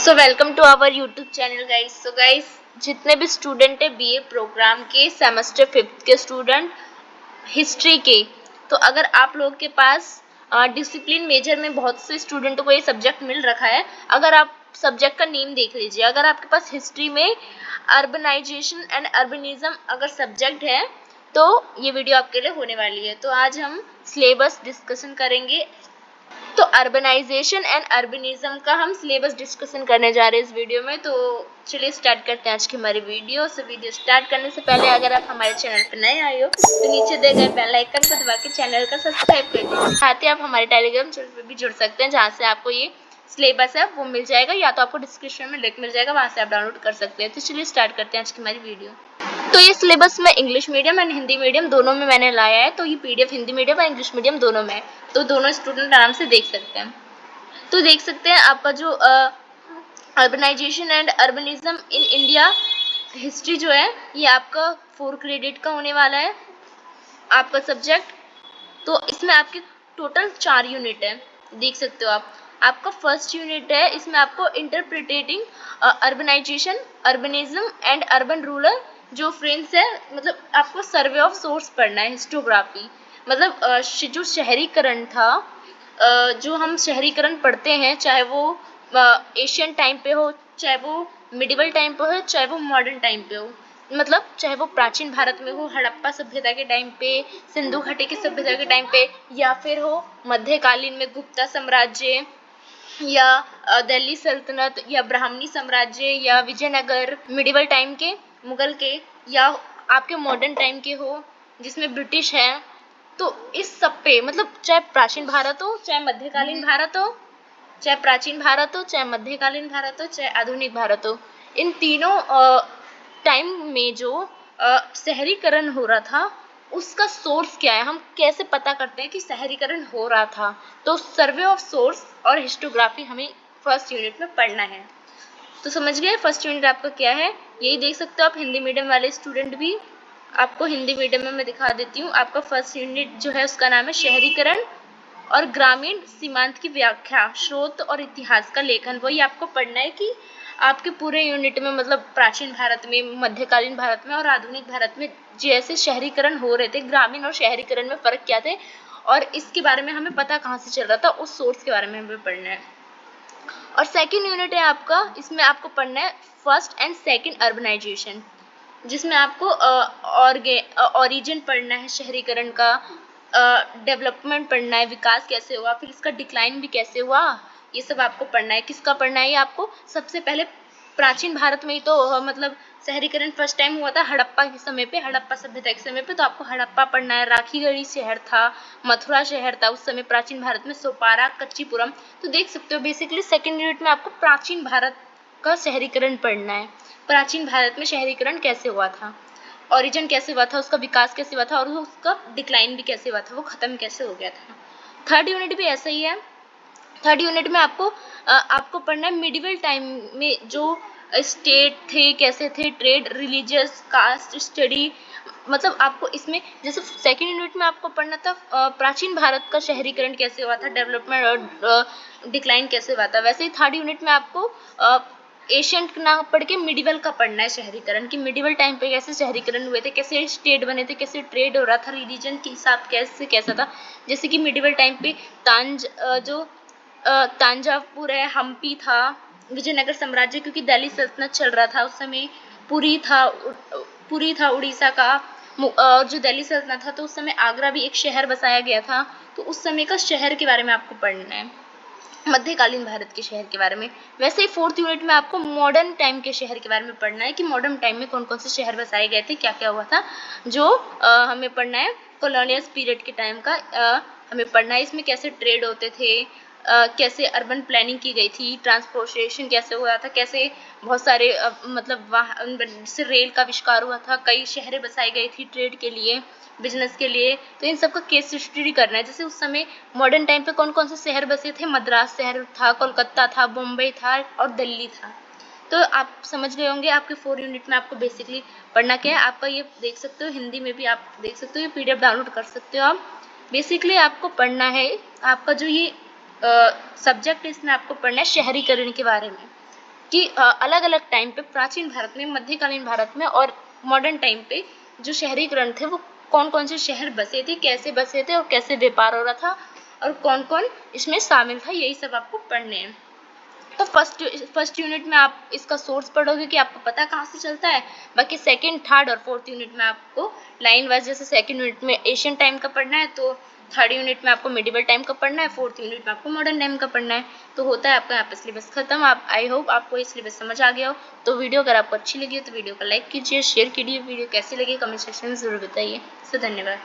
So welcome to our YouTube channel guys. So guys, जितने भी student है BA programme के सेमेस्टर 5th के स्टूडेंट हिस्ट्री के, तो अगर आप लोग के पास डिसिप्लिन मेजर में बहुत से स्टूडेंटों को ये सब्जेक्ट मिल रखा है, अगर आप सब्जेक्ट का नेम देख लीजिए, अगर आपके पास हिस्ट्री में अर्बनाइजेशन एंड अर्बनिज्म अगर सब्जेक्ट है तो ये वीडियो आपके लिए होने वाली है। तो आज हम सिलेबस डिस्कशन करेंगे। तो अर्बनाइजेशन एंड अर्बनिज्म का हम सिलेबस डिस्कशन करने जा रहे हैं इस वीडियो में। तो चलिए स्टार्ट करते हैं आज की हमारी वीडियो। सो वीडियो स्टार्ट करने से पहले अगर आप हमारे चैनल पर नए आए हो तो नीचे दिए गए बेल आइकन को दबा के चैनल का सब्सक्राइब कर दीजिए। साथ ही आप हमारे टेलीग्राम चैनल पर भी जुड़ सकते हैं, जहाँ से आपको ये सिलेबस है वो मिल जाएगा, या तो आपको डिस्क्रिप्शन में लिंक मिल जाएगा, वहाँ से आप डाउनलोड कर सकते हैं। तो चलिए स्टार्ट करते हैं आज की हमारी वीडियो। तो ये सिलेबस में English medium and Hindi medium दोनों में मैंने लाया है। तो ये पीडीएफ हिंदी मीडियम और इंग्लिश मीडियम दोनों में है, तो दोनों स्टूडेंट आराम से देख सकते हैं। तो देख सकते हैं आपका जो urbanisation and urbanism in India history जो है ये आपका 4 क्रेडिट का होने वाला है आपका सब्जेक्ट। तो इसमें आपके टोटल 4 यूनिट है, देख सकते हो आप। आपका फर्स्ट यूनिट है, इसमें आपको interpreting urbanisation urbanism and urban rural जो फ्रेंड्स है, मतलब आपको सर्वे ऑफ सोर्स पढ़ना है, हिस्टोग्राफी, मतलब जो शहरीकरण था, जो हम शहरीकरण पढ़ते हैं, चाहे वो एशियन टाइम पे हो, चाहे वो मिडिवल टाइम पे हो, चाहे वो मॉडर्न टाइम पे हो, मतलब चाहे वो प्राचीन भारत में हो, हड़प्पा सभ्यता के टाइम पे, सिंधु घाटी की सभ्यता के टाइम पे, या फिर हो मध्यकालीन में गुप्ता साम्राज्य, या दिल्ली सल्तनत, या ब्राह्मणी साम्राज्य, या विजयनगर, मिडिवल टाइम के मुगल के, या आपके मॉडर्न टाइम के हो जिसमें ब्रिटिश है। तो इस सब पे, मतलब चाहे प्राचीन भारत हो, चाहे मध्यकालीन भारत हो, चाहे प्राचीन भारत हो, चाहे मध्यकालीन भारत हो, चाहे आधुनिक भारत हो, इन तीनों टाइम में जो शहरीकरण हो रहा था उसका सोर्स क्या है, हम कैसे पता करते हैं कि शहरीकरण हो रहा था। तो सर्वे ऑफ सोर्स और हिस्टोग्राफी हमें फर्स्ट यूनिट में पढ़ना है। तो समझ गए फर्स्ट यूनिट आपका क्या है, यही देख सकते हो आप। हिंदी मीडियम वाले स्टूडेंट भी, आपको हिंदी मीडियम में मैं दिखा देती हूँ। आपका फर्स्ट यूनिट जो है उसका नाम है शहरीकरण और ग्रामीण सीमांत की व्याख्या, स्रोत और इतिहास का लेखन। वही आपको पढ़ना है कि आपके पूरे यूनिट में, मतलब प्राचीन भारत में, मध्यकालीन भारत में और आधुनिक भारत में जैसे शहरीकरण हो रहे थे, ग्रामीण और शहरीकरण में फर्क क्या थे, और इसके बारे में हमें पता कहाँ से चल रहा था, उस सोर्स के बारे में हमें पढ़ना है। और सेकेंड यूनिट है आपका, इसमें आपको पढ़ना है फर्स्ट एंड सेकेंड अर्बनाइजेशन, जिसमें आपको ऑरिजिन पढ़ना है शहरीकरण का, डेवलपमेंट पढ़ना है, विकास कैसे हुआ, फिर इसका डिक्लाइन भी कैसे हुआ, ये सब आपको पढ़ना है। किसका पढ़ना है ये आपको? सबसे पहले प्राचीन भारत में ही तो मतलब शहरीकरण फर्स्ट टाइम हुआ था हड़प्पा के समय पे, हड़प्पा सभ्यता के समय पे। तो आपको हड़प्पा पढ़ना है, राखीगढ़ी शहर था, मथुरा शहर था उस समय प्राचीन भारत में, सोपारा, कच्चीपुरम। तो देख सकते हो बेसिकली सेकेंड यूनिट में आपको प्राचीन भारत का शहरीकरण पढ़ना है। प्राचीन भारत में शहरीकरण कैसे हुआ था, ओरिजिन कैसे हुआ था, उसका विकास कैसे हुआ था, और उसका डिक्लाइन भी कैसे हुआ था, वो खत्म कैसे हो गया था। थर्ड यूनिट भी ऐसा ही है। थर्ड यूनिट में आपको पढ़ना है मिडिवल टाइम में जो स्टेट थे कैसे थे, ट्रेड, रिलीजियस, कास्ट स्टडी, मतलब आपको इसमें जैसे सेकेंड यूनिट में आपको पढ़ना था प्राचीन भारत का शहरीकरण कैसे हुआ था, डेवलपमेंट और डिक्लाइन कैसे हुआ था, वैसे ही थर्ड यूनिट में आपको एशियंट ना पढ़ के मिडिवल का पढ़ना है शहरीकरण, कि मिडिवल टाइम पे कैसे शहरीकरण हुए थे, कैसे स्टेट बने थे, कैसे ट्रेड हो रहा था, रिलीजन के हिसाब कैसा था। जैसे कि मिडिवल टाइम पे तांजावुर है, हम्पी था, विजयनगर साम्राज्य, क्योंकि दिल्ली सल्तनत चल रहा था उस समय, पुरी था उड़ीसा का, और जो दिल्ली सल्तनत था तो उस समय आगरा भी एक शहर बसाया गया था। तो उस समय का शहर के बारे में आपको पढ़ना है, मध्यकालीन भारत के शहर के बारे में। वैसे ही फोर्थ यूनिट में आपको मॉडर्न टाइम के शहर के बारे में पढ़ना है, कि मॉडर्न टाइम में कौन कौन से शहर बसाए गए थे, क्या क्या हुआ था, जो हमें पढ़ना है। कॉलोनियल पीरियड के टाइम का हमें पढ़ना है। इसमें कैसे ट्रेड होते थे, कैसे अर्बन प्लानिंग की गई थी, ट्रांसपोर्टेशन कैसे हुआ था, कैसे बहुत सारे मतलब से रेल का आविष्कार हुआ था, कई शहरें बसाई गई थी ट्रेड के लिए, बिजनेस के लिए। तो इन सबका केस स्टडी करना है। जैसे उस समय मॉडर्न टाइम पे कौन कौन से शहर बसे थे, मद्रास शहर था, कोलकाता था, मुंबई था और दिल्ली था। तो आप समझ गए होंगे आपके 4 यूनिट में आपको बेसिकली पढ़ना क्या है। आपका ये देख सकते हो, हिंदी में भी आप देख सकते हो, ये पीडीएफ डाउनलोड कर सकते हो आप। बेसिकली आपको पढ़ना है, आपका जो ये सब्जेक्ट है इसमें आपको पढ़ना है शहरीकरण के बारे में। कि अलग अलग टाइम पे प्राचीन भारत में, मध्यकालीन भारत में और मॉडर्न टाइम पे जो शहरीकरण थे वो कौन कौन से शहर बसे थे, कैसे बसे थे और कैसे व्यापार हो रहा था और कौन कौन इसमें शामिल था, यही सब आपको पढ़ने हैं। तो फर्स्ट यूनिट में आप इसका सोर्स पढ़ोगे कि आपको पता कहाँ से चलता है। बाकी सेकंड, थर्ड और फोर्थ यूनिट में आपको लाइन वाइज, जैसे सेकंड यूनिट में एशियन टाइम का पढ़ना है तो थर्ड यूनिट में आपको मिडिवल टाइम का पढ़ना है, फोर्थ यूनिट में आपको मॉडर्न टाइम का पढ़ना है। तो होता है आपका यहाँ पे सिलेबस खत्म। आप, आई होप आपको ये सिलेबस समझ आ गया हो। तो वीडियो अगर आपको अच्छी लगी हो तो वीडियो को लाइक कीजिए, शेयर कीजिए। वीडियो कैसी लगी कमेंट सेक्शन में जरूर बताइए। सो धन्यवाद।